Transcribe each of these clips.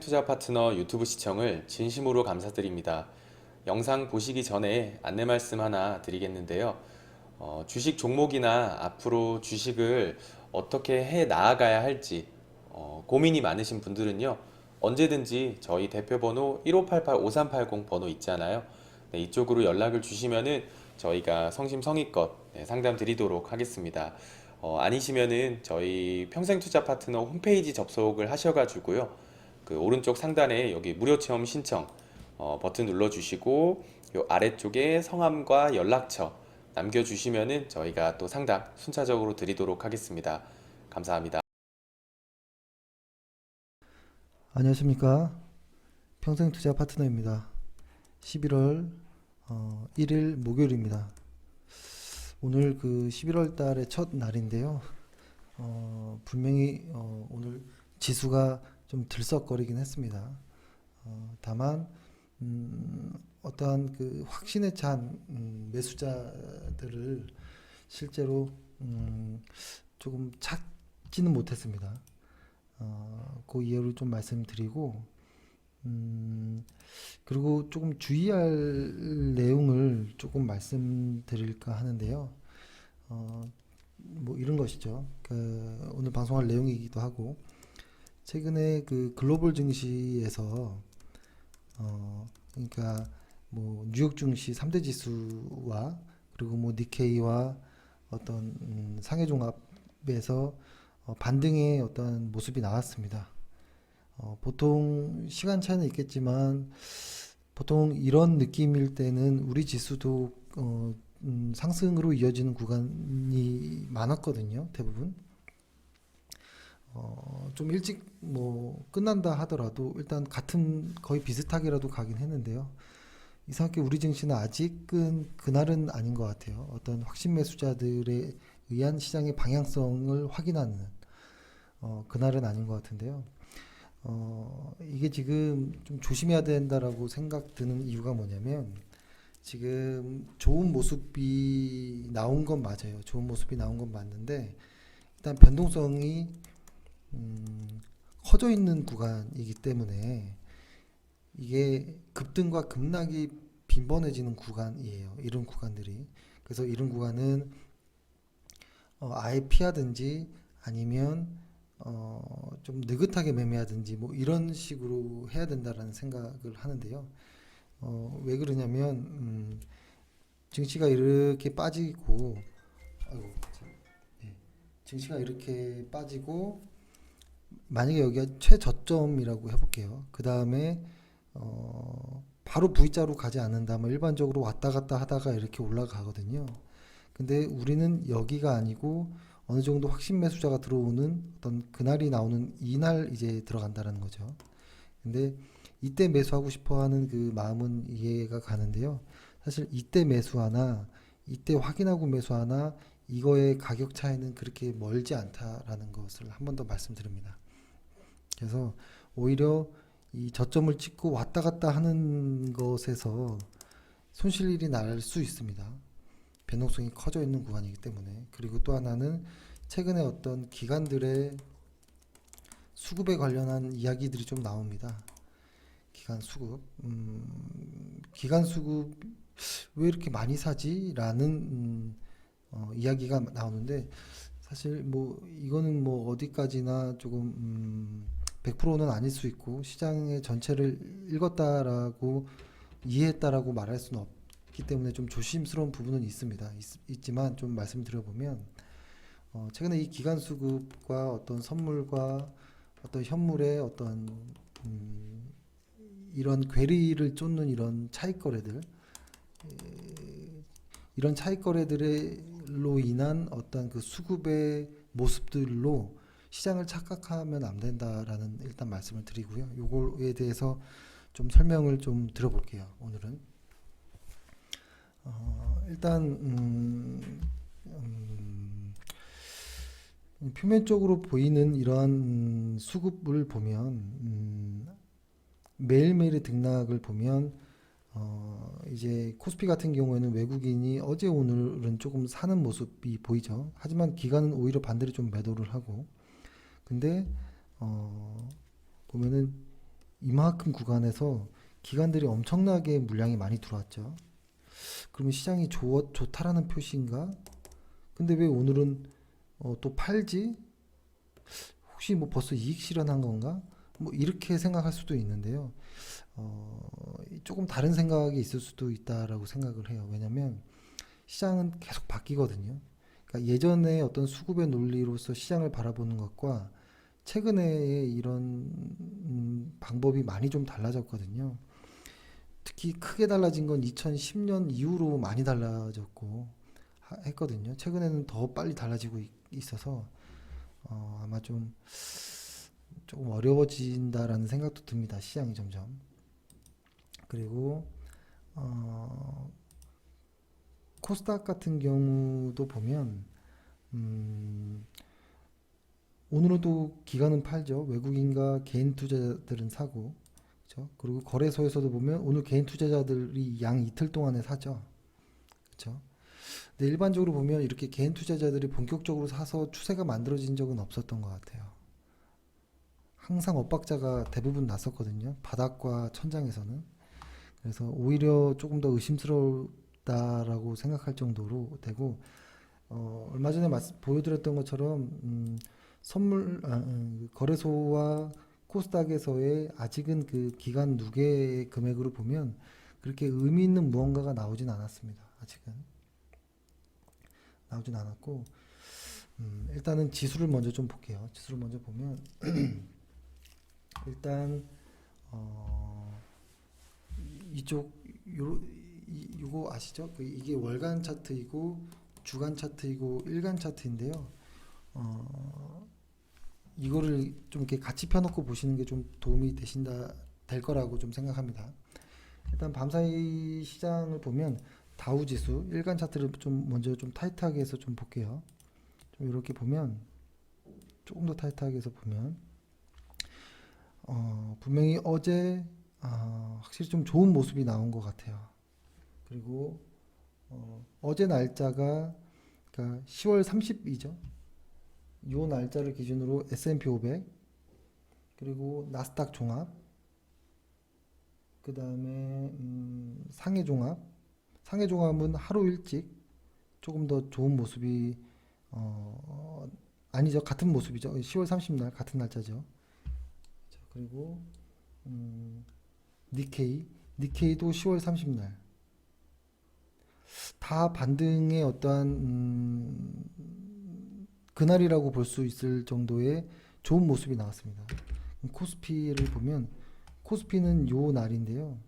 투자 파트너 유튜브 시청을 진심으로 감사드립니다. 영상 보시기 전에 안내 말씀 하나 드리겠는데요. 주식 종목이나 앞으로 주식을 어떻게 해 나아가야 할지 고민이 많으신 분들은요. 언제든지 저희 대표번호 1588-5380 번호 있잖아요. 네, 이쪽으로 연락을 주시면은 저희가 성심성의껏 상담 드리도록 하겠습니다. 아니시면은 저희 평생투자 파트너 홈페이지 접속을 하셔가지고요. 그 오른쪽 상단에 여기 무료 체험 신청 버튼 눌러주시고 요 아래쪽에 성함과 연락처 남겨주시면은 저희가 또 상담 순차적으로 드리도록 하겠습니다. 감사합니다. 안녕하십니까. 평생투자 파트너입니다. 11월 1일 목요일입니다. 오늘 그 11월 달의 첫 날인데요. 분명히 오늘 지수가 좀 들썩거리긴 했습니다. 다만 어떠한 그 확신에 찬 매수자들을 실제로 조금 찾지는 못했습니다. 그 이유를 좀 말씀드리고 그리고 조금 주의할 내용을 조금 말씀드릴까 하는데요. 뭐 이런 것이죠. 그 오늘 방송할 내용이기도 하고 최근에 그 글로벌 증시에서 그러니까 뭐 뉴욕 증시 3대 지수와 그리고 뭐 니케이와 어떤 상해 종합에서 반등의 어떤 모습이 나왔습니다. 보통 시간 차이는 있겠지만 보통 이런 느낌일 때는 우리 지수도 상승으로 이어지는 구간이 많았거든요. 대부분. 좀 일찍 뭐 끝난다 하더라도 일단 같은 거의 비슷하게라도 가긴 했는데요. 이상하게 우리 증시는 아직은 그날은 아닌 것 같아요. 어떤 확신 매수자들에 의한 시장의 방향성을 확인하는 그날은 아닌 것 같은데요. 이게 지금 좀 조심해야 된다라고 생각 드는 이유가 뭐냐면 지금 좋은 모습이 나온 건 맞아요. 좋은 모습이 나온 건 맞는데 일단 변동성이 커져 있는 구간이기 때문에 이게 급등과 급락이 빈번해지는 구간이에요. 이런 구간들이. 그래서 이런 구간은 아예 피하든지 아니면 좀 느긋하게 매매하든지 뭐 이런 식으로 해야 된다라는 생각을 하는데요. 왜 그러냐면 증시가 이렇게 빠지고 아이고, 네. 증시가 이렇게 빠지고 만약에 여기가 최저점이라고 해볼게요. 그 다음에 바로 V자로 가지 않는다면 일반적으로 왔다 갔다 하다가 이렇게 올라가거든요. 근데 우리는 여기가 아니고 어느 정도 확신 매수자가 들어오는 어떤 그날이 나오는 이날 이제 들어간다라는 거죠. 근데 이때 매수하고 싶어 하는 그 마음은 이해가 가는데요. 사실 이때 매수하나 이때 확인하고 매수하나 이거의 가격 차이는 그렇게 멀지 않다라는 것을 한 번 더 말씀드립니다. 그래서 오히려 이 저점을 찍고 왔다 갔다 하는 것에서 손실이 날 수 있습니다. 변동성이 커져 있는 구간이기 때문에. 그리고 또 하나는 최근에 어떤 기관들의 수급에 관련한 이야기들이 좀 나옵니다. 기관 수급. 기관 수급 왜 이렇게 많이 사지? 라는 이야기가 나오는데 사실 뭐 이거는 뭐 어디까지나 조금 100%는 아닐 수 있고 시장의 전체를 읽었다라고 이해했다라고 말할 수는 없기 때문에 좀 조심스러운 부분은 있습니다. 있지만 좀 말씀드려보면 최근에 이 기관 수급과 어떤 선물과 어떤 현물의 어떤 이런 괴리를 쫓는 이런 차익 거래들 이런 차익 거래들로 인한 어떤 그 수급의 모습들로 시장을 착각하면 안 된다라는 일단 말씀을 드리고요. 요거에 대해서 좀 설명을 좀 들어볼게요. 오늘은 일단 표면적으로 보이는 이러한 수급을 보면 매일매일의 등락을 보면 이제 코스피 같은 경우에는 외국인이 어제 오늘은 조금 사는 모습이 보이죠. 하지만 기관은 오히려 반대로 좀 매도를 하고 근데 보면은 이만큼 구간에서 기관들이 엄청나게 물량이 많이 들어왔죠. 그러면 시장이 좋다라는 표시인가? 근데 왜 오늘은 또 팔지? 혹시 뭐 벌써 이익 실현한 건가? 뭐 이렇게 생각할 수도 있는데요. 조금 다른 생각이 있을 수도 있다라고 생각을 해요. 왜냐면 시장은 계속 바뀌거든요. 그러니까 예전에 어떤 수급의 논리로서 시장을 바라보는 것과 최근에 이런 방법이 많이 좀 달라졌거든요. 특히 크게 달라진 건 2010년 이후로 많이 달라졌고 했거든요. 최근에는 더 빨리 달라지고 있어서 아마 좀 조금 어려워진다라는 생각도 듭니다. 시장이 점점. 그리고 코스닥 같은 경우도 보면 오늘은 또 기관은 팔죠. 외국인과 개인 투자자들은 사고, 그렇죠? 그리고 거래소에서도 보면 오늘 개인 투자자들이 양 이틀 동안에 사죠, 그렇죠? 근데 일반적으로 보면 이렇게 개인 투자자들이 본격적으로 사서 추세가 만들어진 적은 없었던 것 같아요. 항상 엇박자가 대부분 났었거든요. 바닥과 천장에서는. 그래서 오히려 조금 더 의심스럽다라고 생각할 정도로 되고, 얼마 전에 보여드렸던 것처럼 거래소와 코스닥에서의 아직은 그 기간 누계의 금액으로 보면 그렇게 의미 있는 무언가가 나오진 않았습니다. 아직은 나오진 않았고, 일단은 지수를 먼저 좀 볼게요. 지수를 먼저 보면 일단 이쪽 요거 아시죠? 이게 월간 차트이고 주간 차트이고 일간 차트인데요. 이거를 좀 이렇게 같이 펴놓고 보시는 게 좀 도움이 될 거라고 좀 생각합니다. 일단 밤사이 시장을 보면 다우 지수 일간 차트를 좀 먼저 좀 타이트하게 해서 좀 볼게요. 좀 이렇게 보면 조금 더 타이트하게 해서 보면 분명히 어제 확실히 좀 좋은 모습이 나온 것 같아요. 그리고 어제 날짜가 그러니까 10월 30이죠. 이 날짜를 기준으로 S&P 500 그리고 나스닥 종합 그 다음에 상해 종합은 하루 일찍 조금 더 좋은 모습이 아니죠, 같은 모습이죠. 10월 30날 같은 날짜죠. 자, 그리고 니케이도 10월 30날 다 반등의 어떠한 그날이라고 볼 수 있을 정도의 좋은 모습이 나왔습니다. 코스피를 보면 코스피는 요 날인데요.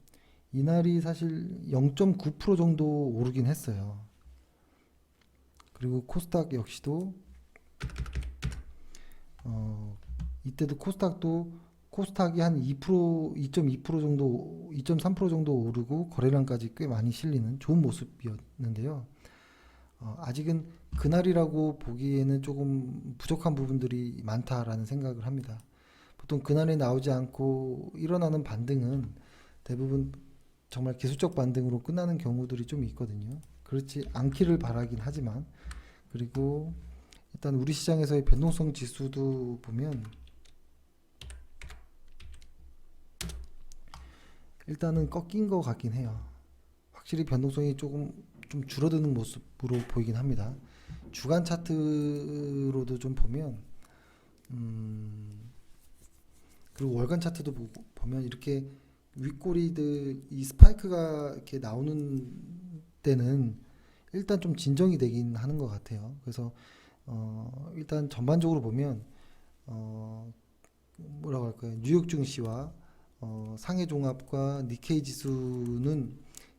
이 날이 사실 0.9% 정도 오르긴 했어요. 그리고 코스닥 역시도 이때도 코스닥이 한 2%, 2.2% 정도, 2.3% 정도 오르고 거래량까지 꽤 많이 실리는 좋은 모습이었는데요. 아직은 그날이라고 보기에는 조금 부족한 부분들이 많다라는 생각을 합니다. 보통 그날에 나오지 않고 일어나는 반등은 대부분 정말 기술적 반등으로 끝나는 경우들이 좀 있거든요. 그렇지 않기를 바라긴 하지만, 그리고 일단 우리 시장에서의 변동성 지수도 보면 일단은 꺾인 것 같긴 해요. 확실히 변동성이 조금 좀 줄어드는 모습으로 보이긴 합니다. 주간 차트로도 좀 보면 그리고 월간 차트도 보면 이렇게 윗꼬리들 이 스파이크가 이렇게 나오는 때는 일단 좀 진정이 되긴 하는 것 같아요. 그래서 일단 전반적으로 보면 뭐라고 할까요? 뉴욕 증시와 상해 종합과 니케이 지수는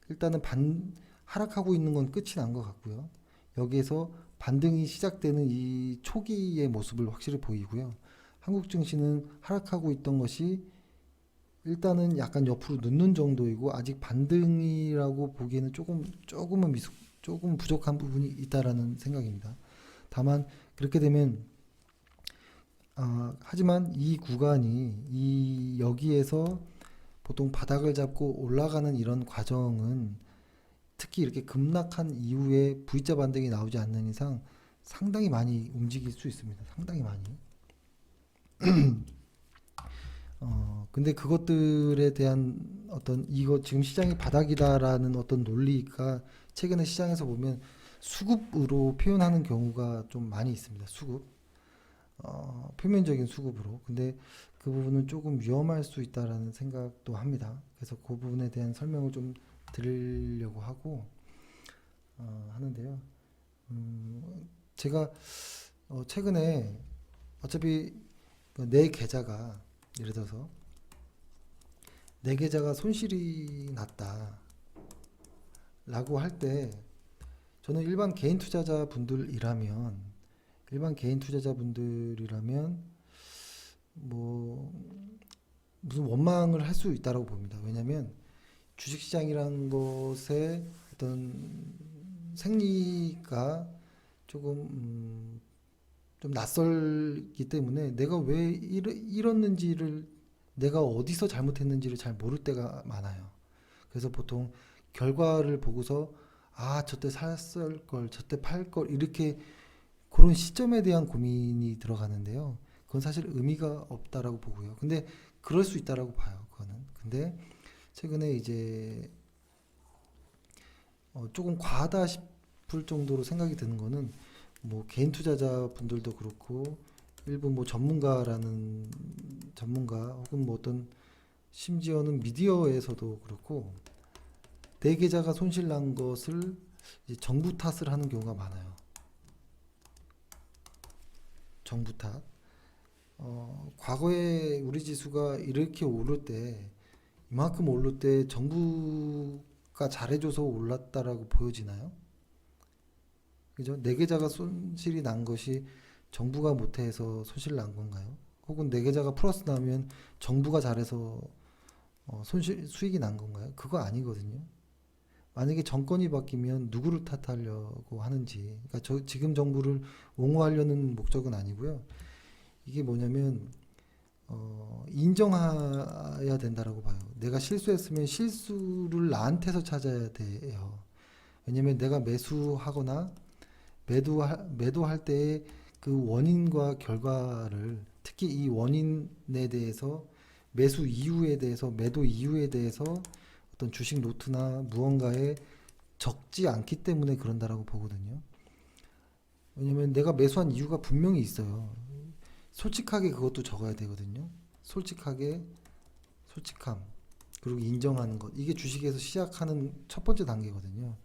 일단은 하락하고 있는 건 끝이 난 것 같고요. 여기에서 반등이 시작되는 이 초기의 모습을 확실히 보이고요. 한국 증시는 하락하고 있던 것이 일단은 약간 옆으로 눕는 정도이고 아직 반등이라고 보기에는 조금 부족한 부분이 있다라는 생각입니다. 다만 그렇게 되면 하지만 이 구간이 여기에서 보통 바닥을 잡고 올라가는 이런 과정은 특히 이렇게 급락한 이후에 V자 반등이 나오지 않는 이상 상당히 많이 움직일 수 있습니다. 상당히 많이. 근데 그것들에 대한 어떤 이거 지금 시장이 바닥이다라는 어떤 논리가 최근에 시장에서 보면 수급으로 표현하는 경우가 좀 많이 있습니다. 수급. 표면적인 수급으로. 근데 그 부분은 조금 위험할 수 있다라는 생각도 합니다. 그래서 그 부분에 대한 설명을 좀 드리려고 하고 하는데요. 제가 최근에 어차피 내 계좌가 예를 들어서 내 계좌가 손실이 났다라고 할 때 저는 일반 개인 투자자분들이라면 뭐 무슨 원망을 할 수 있다라고 봅니다. 왜냐하면 주식시장이라는 것의 어떤 생리가 조금 좀 낯설기 때문에 내가 왜 이렇는지를 내가 어디서 잘못했는지를 잘 모를 때가 많아요. 그래서 보통 결과를 보고서 아 저때 샀을 걸 저때 팔 걸 이렇게 그런 시점에 대한 고민이 들어가는데요. 그건 사실 의미가 없다라고 보고요. 근데 그럴 수 있다라고 봐요. 그거는. 근데 최근에 이제 조금 과하다 싶을 정도로 생각이 드는 거는 뭐 개인 투자자 분들도 그렇고 일부 뭐 전문가 혹은 뭐 어떤 심지어는 미디어에서도 그렇고 내 계좌가 손실 난 것을 이제 정부 탓을 하는 경우가 많아요. 정부 탓. 과거에 우리 지수가 이렇게 오를 때 이만큼 오를 때 정부가 잘해줘서 올랐다라고 보여지나요? 그죠? 내 계좌가 손실이 난 것이 정부가 못해서 손실 난 건가요? 혹은 내 계좌가 플러스 나면 정부가 잘해서 수익이 난 건가요? 그거 아니거든요. 만약에 정권이 바뀌면 누구를 탓하려고 하는지, 그러니까 지금 정부를 옹호하려는 목적은 아니고요. 이게 뭐냐면 인정해야 된다라고 봐요. 내가 실수했으면 실수를 나한테서 찾아야 돼요. 왜냐면 내가 매수하거나 매도할 때의 그 원인과 결과를 특히 이 원인에 대해서 매수 이유에 대해서 매도 이유에 대해서 어떤 주식 노트나 무언가에 적지 않기 때문에 그런다라고 보거든요. 왜냐면 내가 매수한 이유가 분명히 있어요. 솔직하게 그것도 적어야 되거든요. 솔직함, 그리고 인정하는 것. 이게 주식에서 시작하는 첫 번째 단계거든요.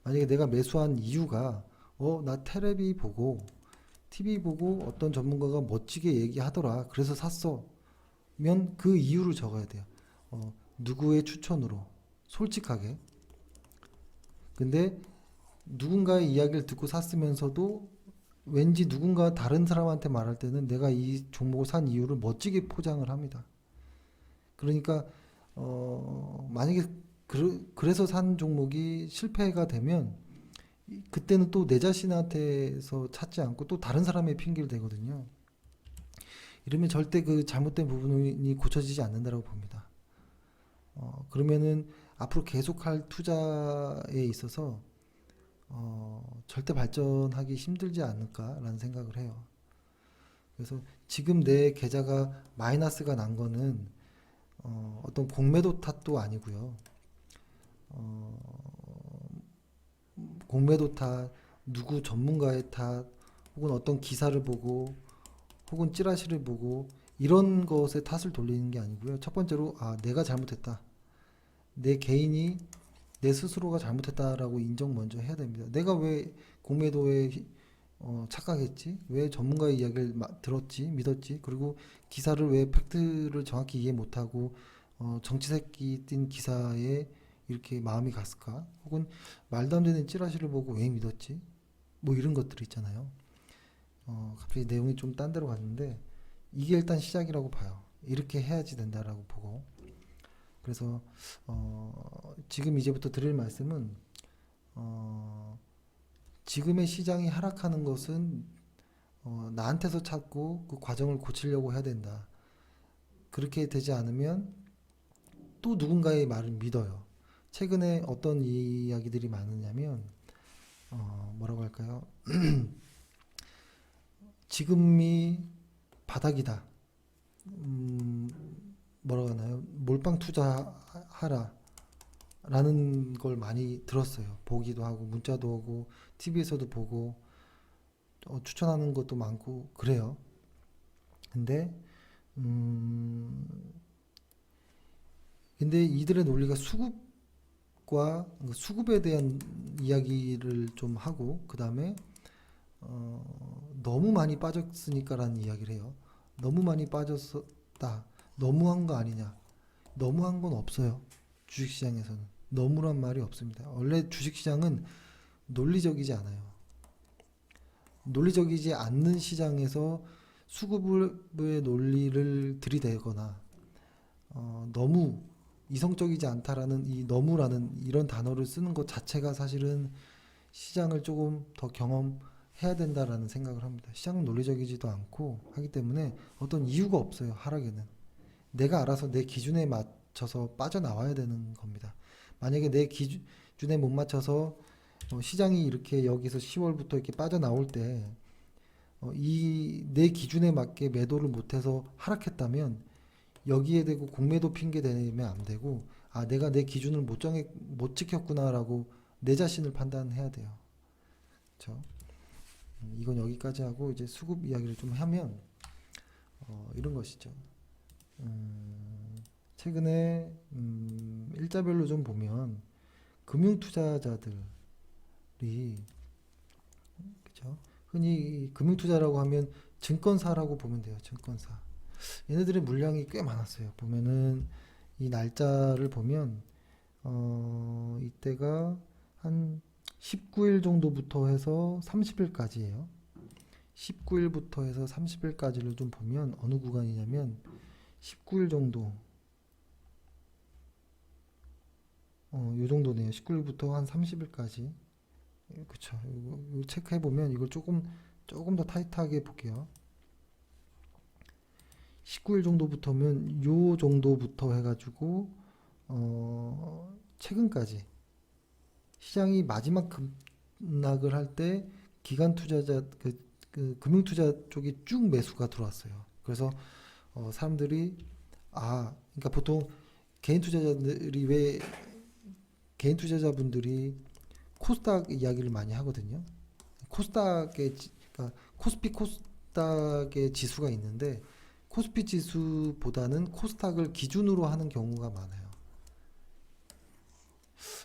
만약에 내가 매수한 이유가, 나 테레비 보고, TV 보고 어떤 전문가가 멋지게 얘기하더라. 그래서 샀어. 면 그 이유를 적어야 돼요. 누구의 추천으로. 솔직하게. 근데 누군가의 이야기를 듣고 샀으면서도 왠지 누군가 다른 사람한테 말할 때는 내가 이 종목을 산 이유를 멋지게 포장을 합니다. 그러니까 만약에 그래서 산 종목이 실패가 되면 그때는 또 내 자신한테서 찾지 않고 또 다른 사람의 핑계를 대거든요. 이러면 절대 그 잘못된 부분이 고쳐지지 않는다고 봅니다. 그러면은 앞으로 계속할 투자에 있어서 절대 발전하기 힘들지 않을까라는 생각을 해요. 그래서 지금 내 계좌가 마이너스가 난 거는 어떤 공매도 탓도 아니고요. 공매도 탓, 누구 전문가의 탓, 혹은 어떤 기사를 보고, 혹은 찌라시를 보고 이런 것에 탓을 돌리는 게 아니고요. 첫 번째로 내가 잘못했다. 내 개인이 내 스스로가 잘못했다라고 인정 먼저 해야 됩니다. 내가 왜 공매도에 착각했지? 왜 전문가의 이야기를 들었지? 믿었지? 그리고 기사를 왜 팩트를 정확히 이해 못하고 정치새끼 띈 기사에 이렇게 마음이 갔을까? 혹은 말도 안 되는 찌라시를 보고 왜 믿었지? 뭐 이런 것들 있잖아요. 갑자기 내용이 좀 딴 데로 갔는데 이게 일단 시작이라고 봐요. 이렇게 해야지 된다라고 보고. 그래서 지금 이제부터 드릴 말씀은 지금의 시장이 하락하는 것은 나한테서 찾고 그 과정을 고치려고 해야 된다. 그렇게 되지 않으면 또 누군가의 말을 믿어요. 최근에 어떤 이야기들이 많으냐면 뭐라고 할까요? 지금이 바닥이다. 뭐라고 하나요? 몰빵 투자하라 라는 걸 많이 들었어요. 보기도 하고 문자도 오고 TV에서도 보고 추천하는 것도 많고 그래요. 근데 음, 근데 이들의 논리가 수급에 대한 이야기를 좀 하고 그 다음에 너무 많이 빠졌으니까라는 이야기를 해요. 너무 많이 빠졌다. 너무한 거 아니냐? 너무한 건 없어요. 주식시장에서는 너무란 말이 없습니다. 원래 주식시장은 논리적이지 않아요. 논리적이지 않는 시장에서 수급의 논리를 들이대거나 너무 이성적이지 않다라는 이 너무라는 이런 단어를 쓰는 것 자체가 사실은 시장을 조금 더 경험해야 된다라는 생각을 합니다. 시장은 논리적이지도 않고 하기 때문에 어떤 이유가 없어요. 하락에는 내가 알아서 내 기준에 맞춰서 빠져나와야 되는 겁니다. 만약에 내 기준에 못 맞춰서 시장이 이렇게 여기서 10월부터 이렇게 빠져나올 때 이 내 기준에 맞게 매도를 못해서 하락했다면 여기에 대고 공매도 핑계 대면 안 되고 내가 내 기준을 못 지켰구나라고 내 자신을 판단해야 돼요. 그렇죠? 이건 여기까지 하고 이제 수급 이야기를 좀 하면 이런 것이죠. 최근에 일자별로 좀 보면 금융 투자자들이 그죠? 흔히 금융 투자라고 하면 증권사라고 보면 돼요. 증권사. 얘네들의 물량이 꽤 많았어요. 보면은 이 날짜를 보면 이때가 한 19일 정도부터 해서 30일까지예요. 19일부터 해서 30일까지를 좀 보면 어느 구간이냐면 19일 정도 요 정도네요. 19일부터 한 30일까지. 그쵸. 이거 체크해 보면 이걸 조금 더 타이트하게 볼게요. 19일 정도부터면 요 정도부터 해가지고 최근까지 시장이 마지막 급락을 할 때 기관 투자자 그 금융 투자 쪽이 쭉 매수가 들어왔어요. 그래서 사람들이 그러니까 보통 개인 투자자분들이 코스닥 이야기를 많이 하거든요. 그러니까 코스닥의 지수가 있는데 코스피 지수보다는 코스닥을 기준으로 하는 경우가 많아요.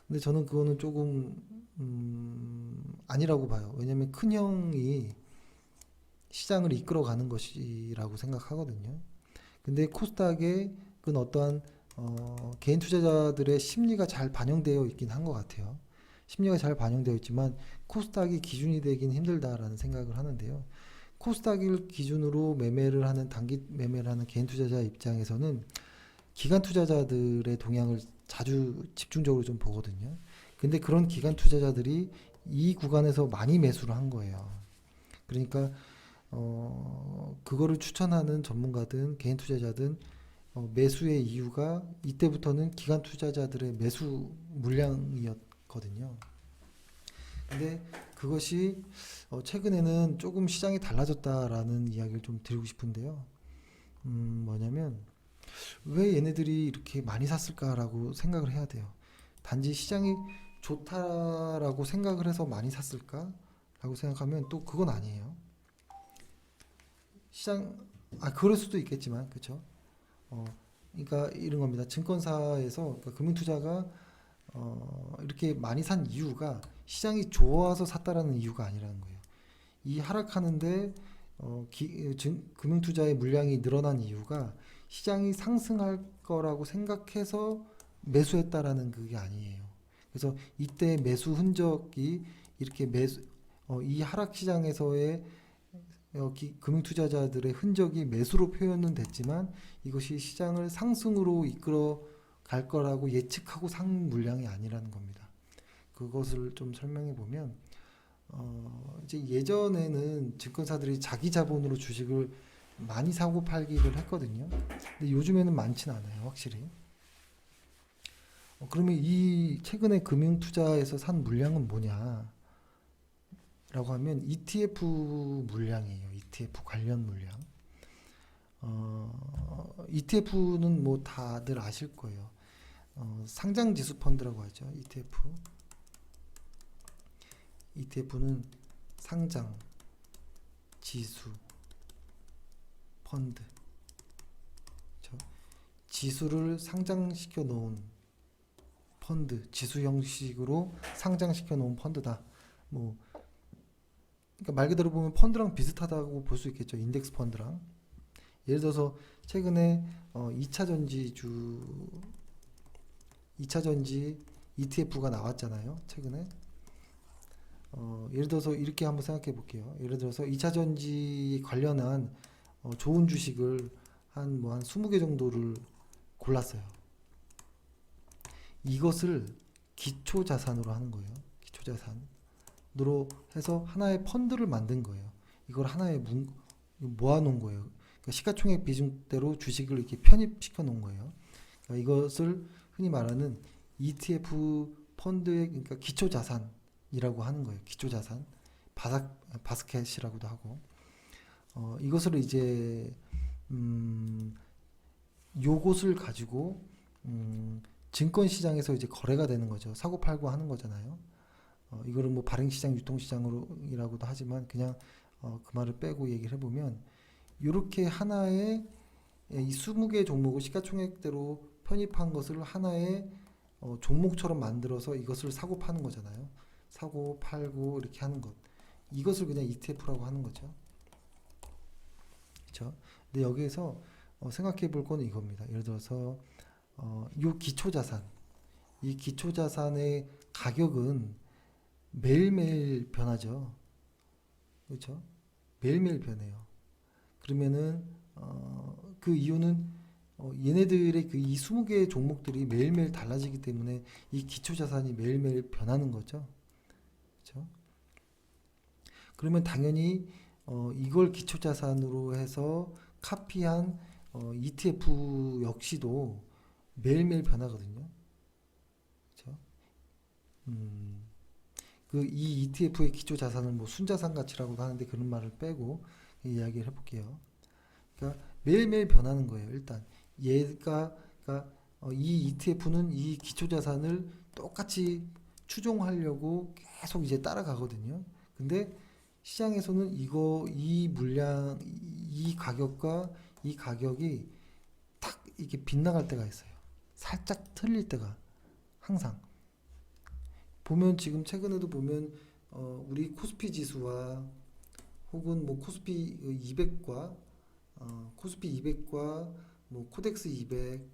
근데 저는 그거는 조금 아니라고 봐요. 왜냐하면 큰 형이 시장을 이끌어가는 것이라고 생각하거든요. 근데 코스닥에 그건 어떠한 개인 투자자들의 심리가 잘 반영되어 있긴 한 것 같아요. 심리가 잘 반영되어 있지만 코스닥이 기준이 되긴 힘들다라는 생각을 하는데요. 코스닥을 기준으로 단기 매매를 하는 개인 투자자 입장에서는 기관 투자자들의 동향을 자주 집중적으로 좀 보거든요. 근데 그런 기관 투자자들이 이 구간에서 많이 매수를 한 거예요. 그러니까 그거를 추천하는 전문가든 개인 투자자든 매수의 이유가 이때부터는 기관 투자자들의 매수 물량이었거든요. 근데 그것이 최근에는 조금 시장이 달라졌다라는 이야기를 좀 드리고 싶은데요. 뭐냐면 왜 얘네들이 이렇게 많이 샀을까라고 생각을 해야 돼요. 단지 시장이 좋다라고 생각을 해서 많이 샀을까라고 생각하면 또 그건 아니에요. 그럴 수도 있겠지만, 그렇죠? 그러니까 이런 겁니다. 증권사에서 그러니까 금융투자가 이렇게 많이 산 이유가 시장이 좋아서 샀다라는 이유가 아니라는 거예요. 이 하락하는데 금융투자의 물량이 늘어난 이유가 시장이 상승할 거라고 생각해서 매수했다라는 그게 아니에요. 그래서 이때 매수 흔적이 이렇게 이 하락 시장에서의 금융투자자들의 흔적이 매수로 표현은 됐지만 이것이 시장을 상승으로 이끌어 갈 거라고 예측하고 산 물량이 아니라는 겁니다. 그것을 좀 설명해 보면 이제 예전에는 증권사들이 자기 자본으로 주식을 많이 사고 팔기를 했거든요. 근데 요즘에는 많지는 않아요, 확실히. 그러면 이 최근에 금융 투자에서 산 물량은 뭐냐라고 하면 ETF 물량이에요. ETF 관련 물량. ETF는 뭐 다들 아실 거예요. 상장 지수 펀드라고 하죠. ETF. ETF는 상장 지수 펀드. 그렇죠? 지수를 상장시켜 놓은 펀드, 지수 형식으로 상장시켜 놓은 펀드다. 뭐 그러니까 말 그대로 보면 펀드랑 비슷하다고 볼 수 있겠죠. 인덱스 펀드랑. 예를 들어서 최근에 2차 전지 ETF가 나왔잖아요. 최근에. 예를 들어서 이렇게 한번 생각해 볼게요. 예를 들어서 2차 전지 관련한 좋은 주식을 한 20개 정도를 골랐어요. 이것을 기초 자산으로 하는 거예요. 기초 자산으로 해서 하나의 펀드를 만든 거예요. 이걸 하나에 모아 놓은 거예요. 그러니까 시가총액 비중대로 주식을 이렇게 편입시켜 놓은 거예요. 그러니까 이것을 흔히 말하는 ETF 펀드의 그러니까 기초 자산이라고 하는 거예요. 기초 자산, 바스켓이라고도 하고. 이것을 이제 요것을 가지고 증권 시장에서 이제 거래가 되는 거죠. 사고 팔고 하는 거잖아요. 이거를 뭐 발행시장, 유통시장이라고도 하지만 그냥 그 말을 빼고 얘기를 해보면 이렇게 하나의 이 20개 종목을 시가총액대로 편입한 것을 하나의 종목처럼 만들어서 이것을 사고 파는 거잖아요. 사고 팔고 이렇게 하는 것. 이것을 그냥 ETF라고 하는 거죠. 그렇죠? 근데 여기에서 생각해 볼 건 이겁니다. 예를 들어서 이 기초자산, 이 기초자산의 가격은 매일매일 변하죠. 그렇죠? 매일매일 변해요. 그러면은 그 이유는 얘네들의 그 이 20개의 종목들이 매일매일 달라지기 때문에 이 기초자산이 매일매일 변하는 거죠. 그렇죠? 그러면 당연히 이걸 기초자산으로 해서 카피한 ETF 역시도 매일매일 변하거든요. 그렇죠? 그 이 ETF의 기초 자산은 뭐 순자산 가치라고도 하는데 그런 말을 빼고 이야기를 해볼게요. 그러니까 매일매일 변하는 거예요. 일단 그러니까 이 ETF는 이 기초 자산을 똑같이 추종하려고 계속 이제 따라가거든요. 근데 시장에서는 이 물량, 이 가격과 이 가격이 탁 이렇게 빗나갈 때가 있어요. 살짝 틀릴 때가 항상. 보면 지금 최근에도 보면 우리 코스피 지수와 혹은 뭐 코스피 200과 뭐 코덱스 200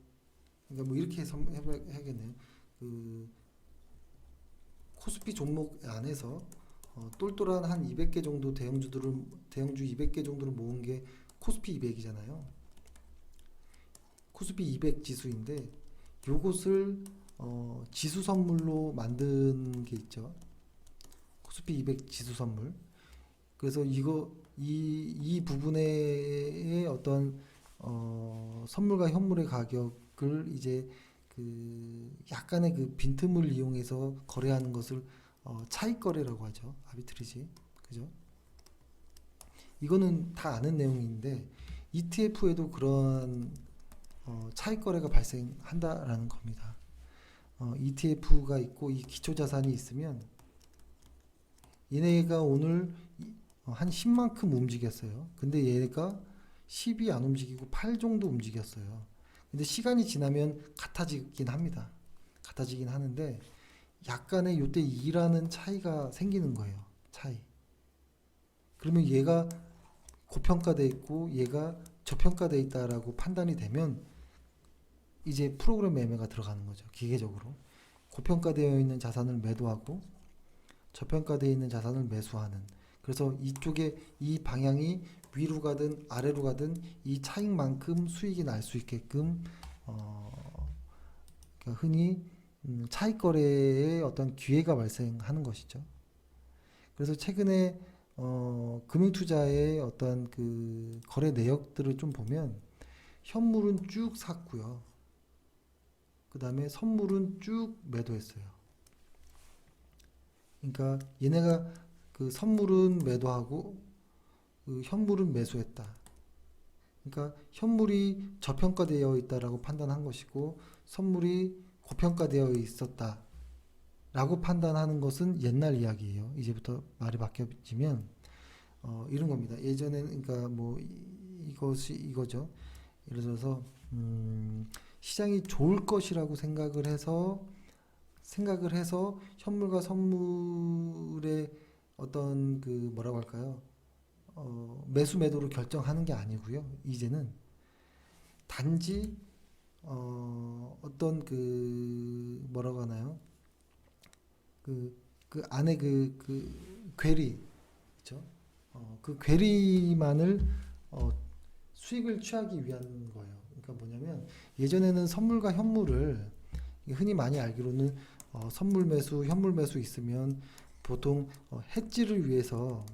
그러니까 뭐 이렇게 해야겠네요. 그 코스피 종목 안에서 똘똘한 한 200개 정도 대형주 200개 정도를 모은 게 코스피 200이잖아요. 코스피 200 지수인데 요것을 지수 선물로 만든 게 있죠. 코스피 200 지수 선물. 그래서 이 부분의 어떤 선물과 현물의 가격을 이제 그 약간의 그 빈틈을 이용해서 거래하는 것을 차익 거래라고 하죠. 아비트리지. 그죠? 이거는 다 아는 내용인데 ETF에도 그런 차익 거래가 발생한다라는 겁니다. ETF가 있고 이 기초 자산이 있으면 얘네가 오늘 한 10만큼 움직였어요. 근데 얘가 10이 안 움직이고 8 정도 움직였어요. 근데 시간이 지나면 같아지긴 합니다. 같아지긴 하는데 약간의 요때 2라는 차이가 생기는 거예요. 차이. 그러면 얘가 고평가돼 있고 얘가 저평가돼 있다라고 판단이 되면 이제 프로그램 매매가 들어가는 거죠. 기계적으로. 고평가되어 있는 자산을 매도하고 저평가되어 있는 자산을 매수하는. 그래서 이쪽에 이 방향이 위로 가든 아래로 가든 이 차익만큼 수익이 날 수 있게끔 그러니까 흔히 차익 거래의 어떤 기회가 발생하는 것이죠. 그래서 최근에 금융투자의 어떤 그 거래 내역들을 좀 보면 현물은 쭉 샀고요. 그 다음에 선물은 쭉 매도했어요. 그러니까 얘네가 그 선물은 매도하고 그 현물은 매수했다. 그러니까 현물이 저평가되어 있다라고 판단한 것이고 선물이 고평가되어 있었다라고 판단하는 것은 옛날 이야기예요. 이제부터 말이 바뀌어지면 이런 겁니다. 예전에는 그러니까 뭐 이것이 이거죠. 예를 들어서 시장이 좋을 것이라고 생각을 해서 현물과 선물의 어떤 그 뭐라고 할까요? 매수 매도를 결정하는 게 아니고요. 이제는 단지 어떤 그 뭐라고 하나요? 그 안에 그 괴리, 그렇죠? 그 괴리만을 수익을 취하기 위한 거예요. 그러니까 뭐냐면 예전에는 선물과 현물을 흔히 많이 알기로는 선물 매수, 현물 매수 있으면 보통 해지를 위해서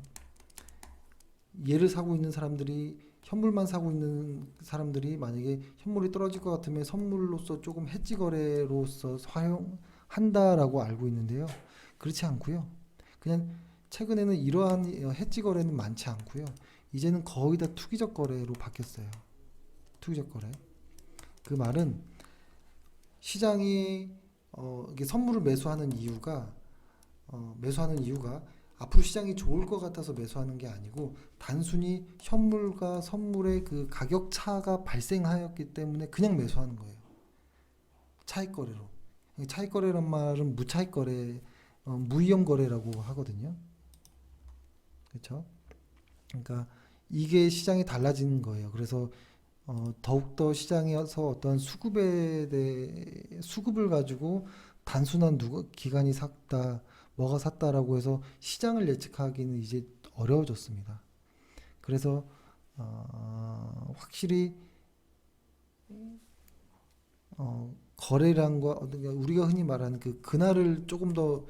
얘를 사고 있는 사람들이 현물만 사고 있는 사람들이 만약에 현물이 떨어질 것 같으면 선물로서 조금 해지 거래로서 사용한다라고 알고 있는데요. 그렇지 않고요. 그냥 최근에는 이러한 해지 거래는 많지 않고요. 이제는 거의 다 투기적 거래로 바뀌었어요. 투기적 거래. 그 말은 시장이 이게 선물을 매수하는 이유가 앞으로 시장이 좋을 것 같아서 매수하는 게 아니고 단순히 현물과 선물의 그 가격 차가 발생하였기 때문에 그냥 매수하는 거예요. 차익 거래로. 차익 거래란 말은 무차익 거래, 무위험 거래라고 하거든요. 그렇죠? 그러니까 이게 시장이 달라지는 거예요. 그래서 더욱더 시장에서 어떤 수급을 가지고 단순한 기관이 샀다, 뭐가 샀다라고 해서 시장을 예측하기는 이제 어려워졌습니다. 그래서 확실히 거래량과 우리가 흔히 말하는 그 그날을 조금 더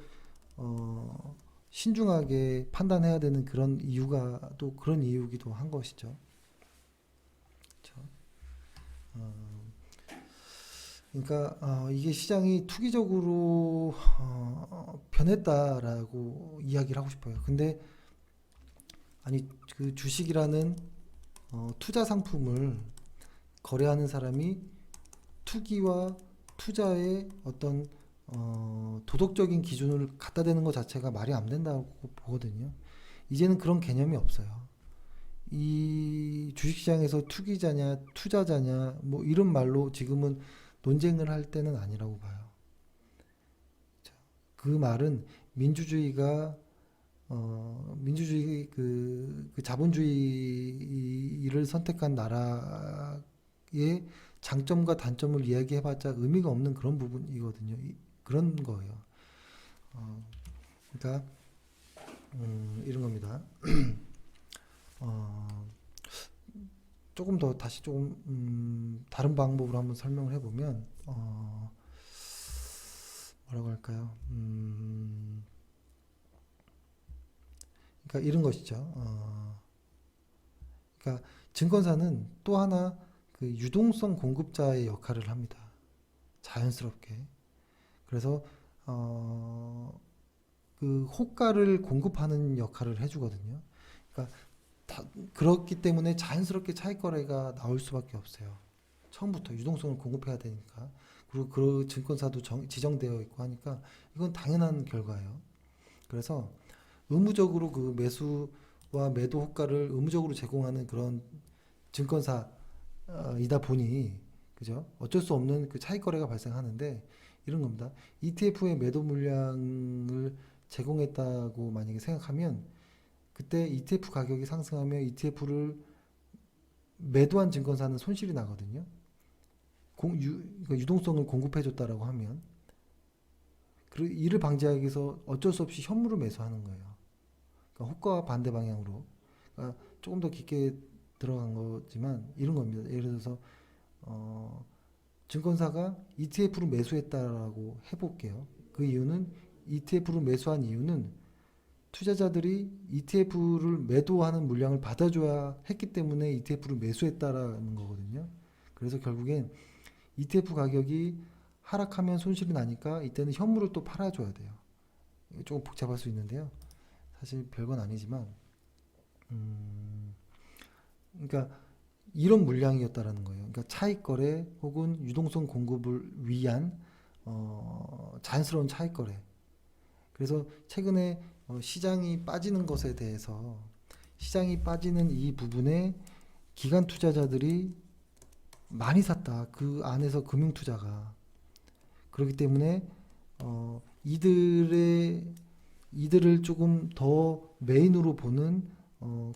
신중하게 판단해야 되는 그런 이유가 또 그런 이유기도 한 것이죠. 그렇죠? 그러니까 이게 시장이 투기적으로 변했다라고 이야기를 하고 싶어요. 근데 아니 그 주식이라는 투자 상품을 거래하는 사람이 투기와 투자의 어떤 도덕적인 기준을 갖다 대는 것 자체가 말이 안 된다고 보거든요. 이제는 그런 개념이 없어요. 이 주식시장에서 투기자냐 투자자냐 뭐 이런 말로 지금은 논쟁을 할 때는 아니라고 봐요. 그 말은 민주주의가 민주주의 그 자본주의를 선택한 나라의 장점과 단점을 이야기해봤자 의미가 없는 그런 부분이거든요. 그런 거예요. 그러니까 이런 겁니다. 조금 더 다시 조금 다른 방법으로 한번 설명을 해보면 뭐라고 할까요? 그러니까 이런 것이죠. 그러니까 증권사는 또 하나 그 유동성 공급자의 역할을 합니다. 자연스럽게. 그래서 그 호가를 공급하는 역할을 해주거든요. 그러니까 그렇기 때문에 자연스럽게 차익 거래가 나올 수밖에 없어요. 처음부터 유동성을 공급해야 되니까. 그리고 그 증권사도 지정되어 있고 하니까 이건 당연한 결과예요. 그래서 의무적으로 그 매수와 매도 호가를 의무적으로 제공하는 그런 증권사이다 보니 그죠? 어쩔 수 없는 그 차익 거래가 발생하는데 이런 겁니다. ETF의 매도 물량을 제공했다고 만약에 생각하면 그때 ETF 가격이 상승하면 ETF를 매도한 증권사는 손실이 나거든요. 그러니까 유동성을 공급해줬다라고 하면 그리고 이를 방지하기 위해서 어쩔 수 없이 현물을 매수하는 거예요. 그러니까 호가와 반대 방향으로. 그러니까 조금 더 깊게 들어간 거지만 이런 겁니다. 예를 들어서 증권사가 ETF를 매수했다라고 해볼게요. 그 이유는 ETF를 매수한 이유는 투자자들이 ETF를 매도하는 물량을 받아줘야 했기 때문에 ETF를 매수했다라는 거거든요. 그래서 결국엔 ETF 가격이 하락하면 손실이 나니까 이때는 현물을 또 팔아줘야 돼요. 조금 복잡할 수 있는데요. 사실 별건 아니지만, 그러니까 이런 물량이었다라는 거예요. 그러니까 차익 거래 혹은 유동성 공급을 위한 자연스러운 차익 거래. 그래서 최근에 시장이 빠지는 것에 대해서 시장이 빠지는 이 부분에 기관 투자자들이 많이 샀다. 그 안에서 금융 투자가 그렇기 때문에 이들을 조금 더 메인으로 보는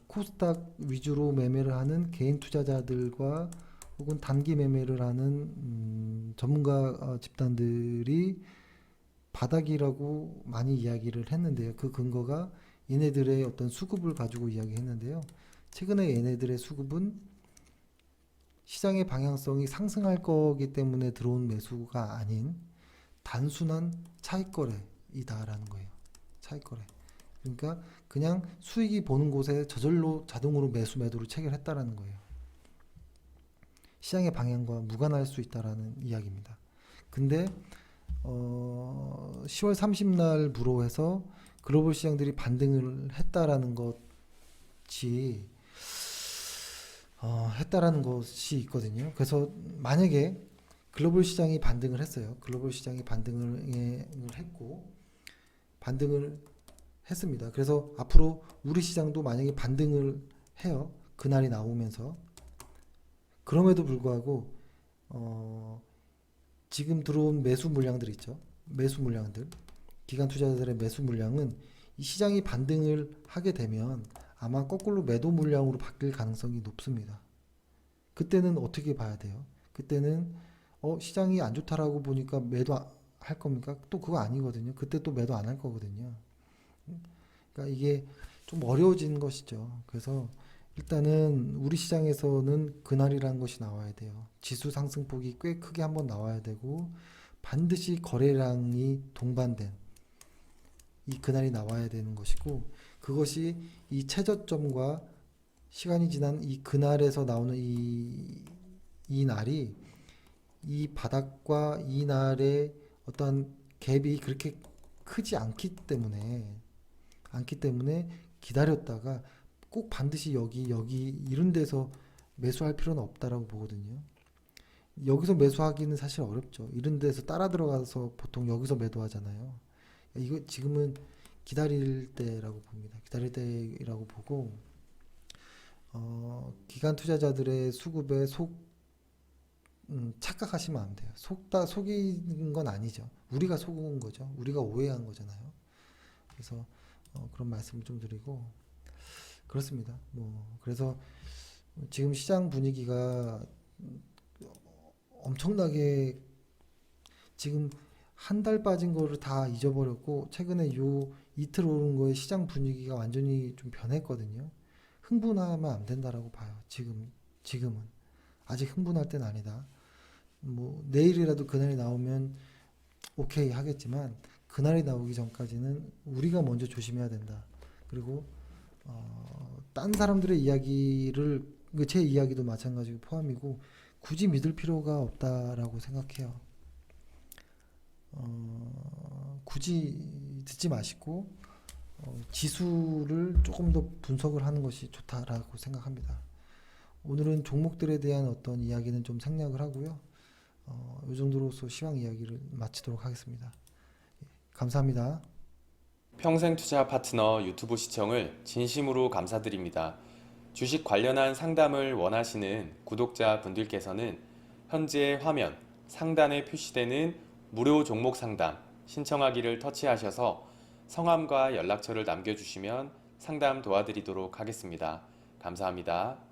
코스닥 위주로 매매를 하는 개인 투자자들과 혹은 단기 매매를 하는 전문가 집단들이 바닥이라고 많이 이야기를 했는데요. 그 근거가 얘네들의 어떤 수급을 가지고 이야기했는데요. 최근에 얘네들의 수급은 시장의 방향성이 상승할 거기 때문에 들어온 매수가 아닌 단순한 차익 거래이다라는 거예요. 차익 거래. 그러니까 그냥 수익이 보는 곳에 저절로 자동으로 매수 매도를 체결했다라는 거예요. 시장의 방향과 무관할 수 있다라는 이야기입니다. 근데 10월 30날부로 해서 글로벌 시장들이 반등을 했다라는 것이 했다라는 것이 있거든요. 그래서 만약에 글로벌 시장이 반등을 했어요. 글로벌 시장이 반등을 했고 반등을 했습니다. 그래서 앞으로 우리 시장도 만약에 반등을 해요. 그날이 나오면서 그럼에도 불구하고 지금 들어온 매수 물량들 있죠. 매수 물량들 기관 투자자들의 매수 물량은 이 시장이 반등을 하게 되면 아마 거꾸로 매도 물량으로 바뀔 가능성이 높습니다. 그때는 어떻게 봐야 돼요? 그때는 시장이 안 좋다라고 보니까 매도 할 겁니까? 또 그거 아니거든요. 그때 또 매도 안 할 거거든요. 그러니까 이게 좀 어려워지는 것이죠. 그래서 일단은 우리 시장에서는 그날이라는 것이 나와야 돼요. 지수 상승폭이 꽤 크게 한번 나와야 되고 반드시 거래량이 동반된 이 그날이 나와야 되는 것이고 그것이 이 최저점과 시간이 지난 이 그날에서 나오는 이 날이 이 바닥과 이 날의 어떤 갭이 그렇게 크지 않기 때문에 기다렸다가 꼭 반드시 여기 이런 데서 매수할 필요는 없다라고 보거든요. 여기서 매수하기는 사실 어렵죠. 이런 데서 따라 들어가서 보통 여기서 매도하잖아요. 이거 지금은 기다릴 때라고 봅니다. 기다릴 때라고 보고 기관 투자자들의 수급에 착각하시면 안 돼요. 속인 건 아니죠. 우리가 속은 거죠. 우리가 오해한 거잖아요. 그래서 그런 말씀을 좀 드리고 그렇습니다. 그래서 지금 시장 분위기가 엄청나게 지금 한 달 빠진 거를 다 잊어버렸고 최근에 요 이틀 오른 거에 시장 분위기가 완전히 좀 변했거든요. 흥분하면 안 된다라고 봐요. 지금은 아직 흥분할 때는 아니다. 내일이라도 그날이 나오면 오케이 하겠지만 그날이 나오기 전까지는 우리가 먼저 조심해야 된다. 그리고 딴 사람들의 이야기를 제 이야기도 마찬가지고 포함이고 굳이 믿을 필요가 없다라고 생각해요. 굳이 듣지 마시고 지수를 조금 더 분석을 하는 것이 좋다라고 생각합니다. 오늘은 종목들에 대한 어떤 이야기는 좀 생략을 하고요. 이 정도로서 시황 이야기를 마치도록 하겠습니다. 감사합니다. 평생투자 파트너 유튜브 시청을 진심으로 감사드립니다. 주식 관련한 상담을 원하시는 구독자 분들께서는 현재 화면 상단에 표시되는 무료 종목 상담 신청하기를 터치하셔서 성함과 연락처를 남겨주시면 상담 도와드리도록 하겠습니다. 감사합니다.